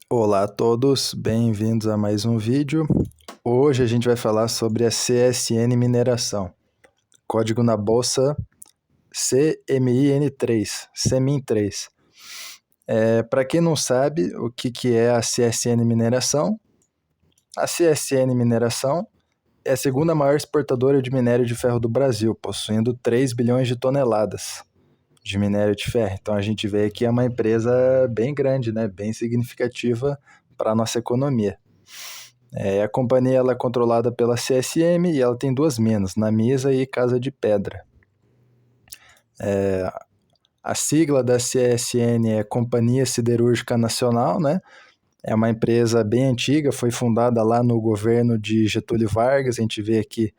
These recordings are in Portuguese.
Olá a todos, bem-vindos a mais um vídeo. Hoje a gente vai falar sobre a CSN Mineração, código na bolsa CMIN3, CMIN3. Para quem não sabe o que é a CSN Mineração, a CSN Mineração é a segunda maior exportadora de minério de ferro do Brasil, possuindo 3 bilhões de toneladas de minério de ferro. Então a gente vê que é uma empresa bem grande, né? Bem significativa para a nossa economia. A companhia ela é controlada pela CSM e ela tem duas minas, Namisa e Casa de Pedra. A sigla da CSN é Companhia Siderúrgica Nacional, né? É uma empresa bem antiga, foi fundada lá no governo de Getúlio Vargas, a gente vê aqui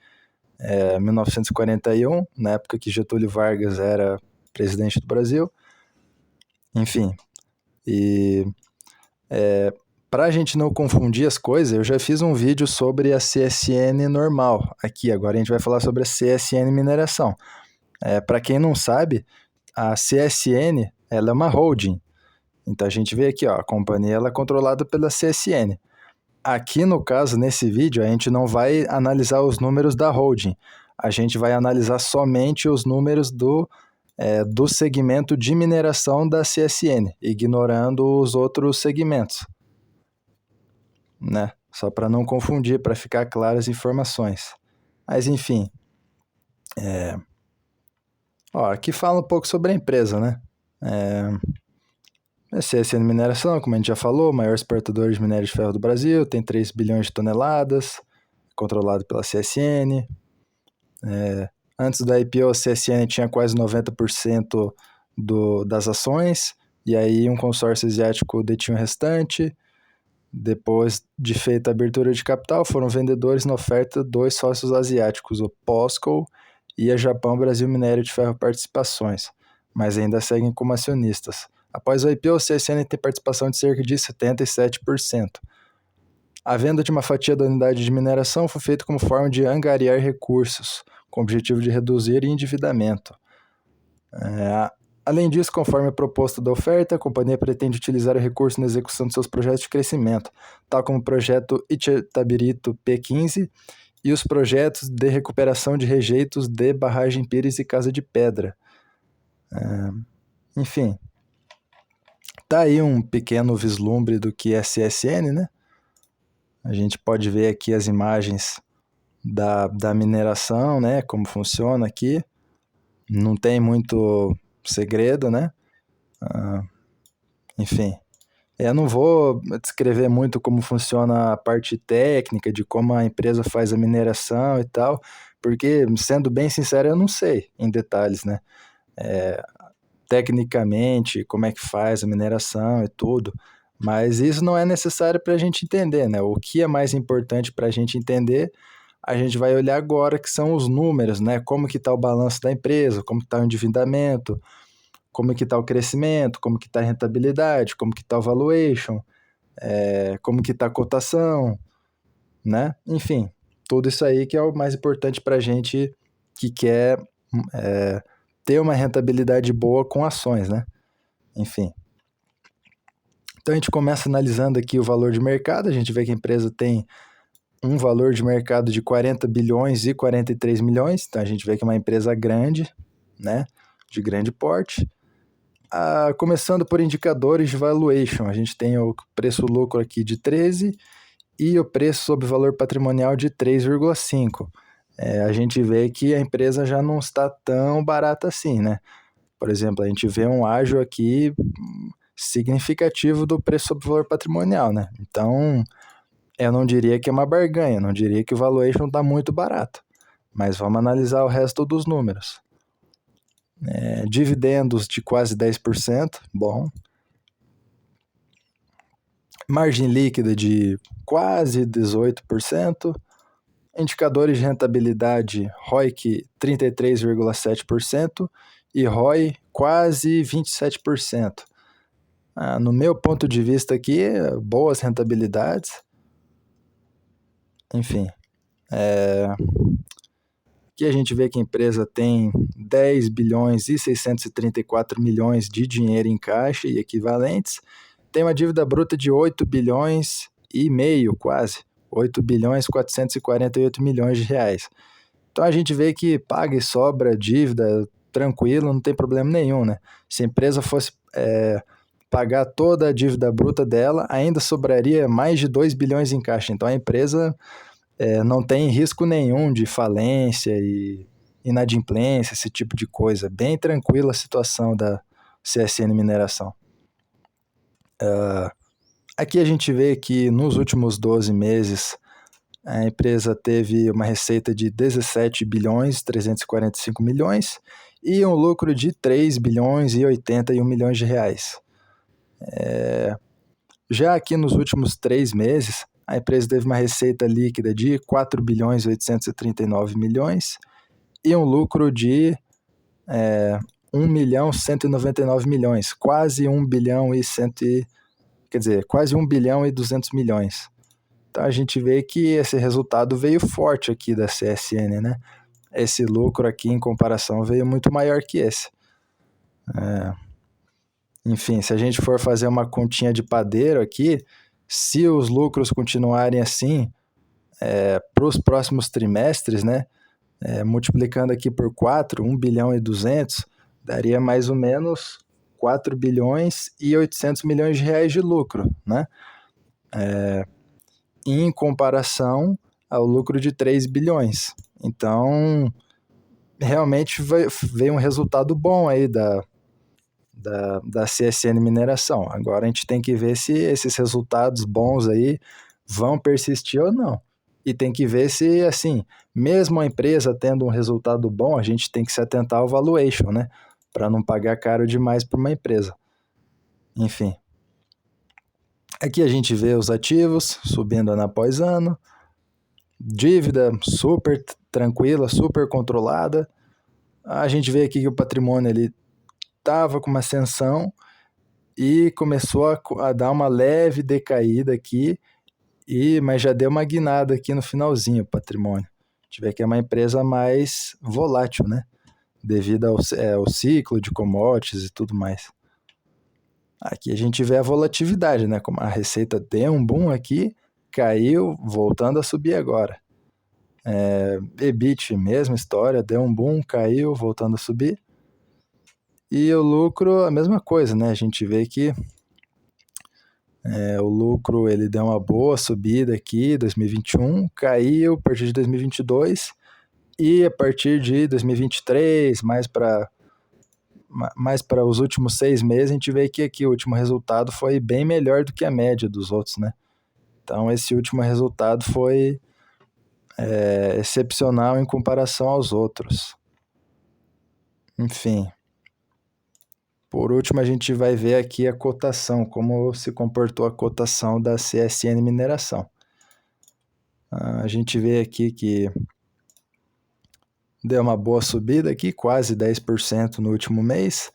1941, na época que Getúlio Vargas era presidente do Brasil. Enfim, e para a gente não confundir as coisas, eu já fiz um vídeo sobre a CSN normal. Aqui, agora a gente vai falar sobre a CSN Mineração. Para quem não sabe, a CSN ela é uma holding. Então a gente vê aqui, ó, a companhia ela é controlada pela CSN. Aqui no caso, nesse vídeo, a gente não vai analisar os números da holding. A gente vai analisar somente os números do segmento de mineração da CSN, ignorando os outros segmentos, né? Só para não confundir, para ficar claras as informações. Mas enfim, aqui fala um pouco sobre a empresa, né? A CSN Mineração, como a gente já falou, maior exportador de minério de ferro do Brasil, tem 3 bilhões de toneladas, controlado pela CSN. Antes da IPO, a CSN tinha quase 90% das ações, e aí um consórcio asiático detinha o restante. Depois de feita a abertura de capital, foram vendedores na oferta dois sócios asiáticos, o POSCO e a Japão Brasil Minério de Ferro Participações, mas ainda seguem como acionistas. Após o IPO, a CSN tem participação de cerca de 77%. A venda de uma fatia da unidade de mineração foi feita como forma de angariar recursos, com o objetivo de reduzir o endividamento. Além disso, conforme a proposta da oferta, a companhia pretende utilizar o recurso na execução de seus projetos de crescimento, tal como o projeto Itatabirito P15 e os projetos de recuperação de rejeitos de Barragem Pires e Casa de Pedra. Enfim, tá aí um pequeno vislumbre do que é CSN, né? A gente pode ver aqui as imagens da mineração, né? Como funciona aqui. Não tem muito segredo, né? Enfim, eu não vou descrever muito como funciona a parte técnica, de como a empresa faz a mineração e tal, porque, sendo bem sincero, eu não sei em detalhes, né? Tecnicamente, como é que faz a mineração e tudo, mas isso não é necessário para a gente entender, né? O que é mais importante para a gente entender, a gente vai olhar agora, que são os números, né? Como que está o balanço da empresa, como que está o endividamento, como que está o crescimento, como que está a rentabilidade, como que está o valuation, como que está a cotação, né? Enfim, tudo isso aí que é o mais importante para a gente que quer ter uma rentabilidade boa com ações, né? Enfim. Então a gente começa analisando aqui o valor de mercado, a gente vê que a empresa tem um valor de mercado de 40 bilhões e 43 milhões, então a gente vê que é uma empresa grande, né? De grande porte. Começando por indicadores de valuation, a gente tem o preço-lucro aqui de 13 e o preço sobre valor patrimonial de 3,5. A gente vê que a empresa já não está tão barata assim, né? Por exemplo, a gente vê um ágio aqui significativo do preço sobre valor patrimonial, né? Então, eu não diria que é uma barganha, não diria que o valuation está muito barato, mas vamos analisar o resto dos números. Dividendos de quase 10%, bom. Margem líquida de quase 18%. Indicadores de rentabilidade, ROIC 33,7% e ROI quase 27%. No meu ponto de vista aqui, boas rentabilidades. Enfim, aqui a gente vê que a empresa tem 10 bilhões e 634 milhões de dinheiro em caixa e equivalentes tem uma dívida bruta de 8 bilhões e meio, quase. 8 bilhões e 448 milhões de reais. Então a gente vê que paga e sobra dívida tranquilo, não tem problema nenhum, né? Se a empresa fosse pagar toda a dívida bruta dela, ainda sobraria mais de 2 bilhões em caixa. Então a empresa não tem risco nenhum de falência e inadimplência, esse tipo de coisa. Bem tranquila a situação da CSN Mineração. Aqui a gente vê que nos últimos 12 meses a empresa teve uma receita de 17 bilhões 345 milhões e um lucro de 3 bilhões e 81 milhões de reais. Já aqui nos últimos 3 meses, a empresa teve uma receita líquida de 4 bilhões 839 milhões e um lucro de 1 milhão 199 milhões, quase 1 bilhão e quase 1 bilhão e 200 milhões. Então a gente vê que esse resultado veio forte aqui da CSN, né? Esse lucro aqui em comparação veio muito maior que esse. Enfim, se a gente for fazer uma continha de padeiro aqui, se os lucros continuarem assim para os próximos trimestres, né? Multiplicando aqui por 4, 1 bilhão e 200, daria mais ou menos 4 bilhões e 800 milhões de reais de lucro, né? Em comparação ao lucro de 3 bilhões. Então, realmente veio um resultado bom aí da CSN Mineração. Agora a gente tem que ver se esses resultados bons aí vão persistir ou não. E tem que ver se, assim, mesmo a empresa tendo um resultado bom, a gente tem que se atentar ao valuation, né? Para não pagar caro demais para uma empresa. Enfim. Aqui a gente vê os ativos subindo ano após ano. Dívida super tranquila, super controlada. A gente vê aqui que o patrimônio ele estava com uma ascensão e começou a dar uma leve decaída aqui, mas já deu uma guinada aqui no finalzinho o patrimônio. A gente vê que é uma empresa mais volátil, né? Devido ao ciclo de commodities e tudo mais. Aqui a gente vê a volatilidade, né? Como a receita deu um boom aqui, caiu, voltando a subir agora. EBIT, mesma história, deu um boom, caiu, voltando a subir. E o lucro, a mesma coisa, né? A gente vê que o lucro ele deu uma boa subida aqui, 2021, caiu a partir de 2022 e a partir de 2023, mais para os últimos 6 meses, a gente vê que aqui o último resultado foi bem melhor do que a média dos outros, né? Então esse último resultado foi excepcional em comparação aos outros. Enfim. Por último, a gente vai ver aqui a cotação, como se comportou a cotação da CSN Mineração. A gente vê aqui que deu uma boa subida aqui, quase 10% no último mês.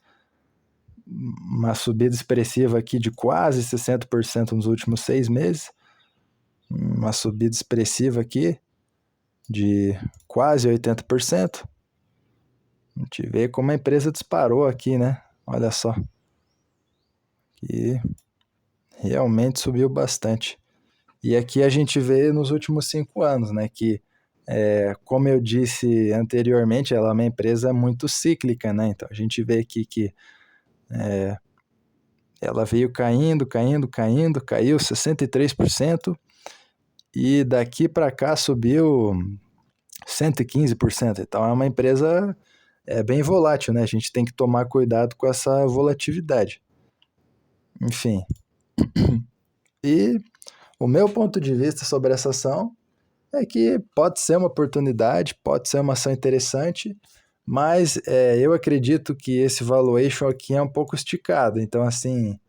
Uma subida expressiva aqui de quase 60% nos últimos 6 meses. Uma subida expressiva aqui de quase 80%. A gente vê como a empresa disparou aqui, né? Olha só. E realmente subiu bastante. E aqui a gente vê nos últimos 5 anos, né? Que, como eu disse anteriormente, ela é uma empresa muito cíclica, né? Então a gente vê aqui que ela veio caindo, caiu 63%. E daqui para cá subiu 115%. Então é uma empresa bem volátil, né? A gente tem que tomar cuidado com essa volatilidade. Enfim. E o meu ponto de vista sobre essa ação é que pode ser uma oportunidade, pode ser uma ação interessante, mas eu acredito que esse valuation aqui é um pouco esticado. Então, assim,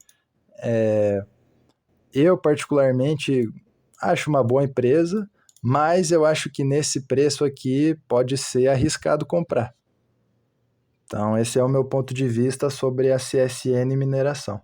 eu particularmente acho uma boa empresa, mas eu acho que nesse preço aqui pode ser arriscado comprar. Então, esse é o meu ponto de vista sobre a CSN Mineração.